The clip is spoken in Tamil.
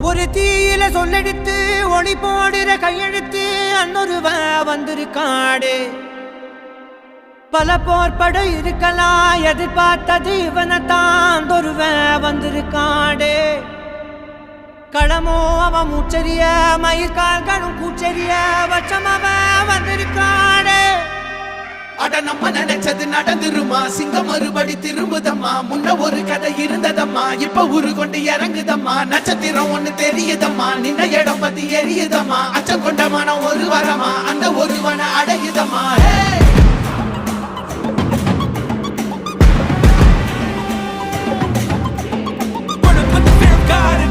ஒரு தீயில சொல்லெடுத்து ஒளி போடுற கையெழுத்து அன்னொருவ வந்திருக்காடு. பல போர்பட இருக்கலாம் எதிர்பார்த்தது இவனைத்தான் ஒருவ வந்திருக்காடு. களமோ அவன் மூச்சரிய மயிர்கால்களும் கூச்சரிய வச்சம் அவன் வந்திருக்காடு. அட நம்ம நினைச்சது நடந்துருமா, சிங்கம் மறுபடி திரும்புதம்மா. முன்ன ஒரு கதை இருந்ததம்மா, இப்ப ஊரு கொண்டு இறங்குதம்மா. நட்சத்திரம் ஒண்ணு தெரியுதம்மா, நின்ன இடம் பத்தி எரியுதம்மா. அச்சம் கொண்ட மனம் ஒரு வரமா, அந்த ஒருவனை அடையுதம்மா. Put the fear of God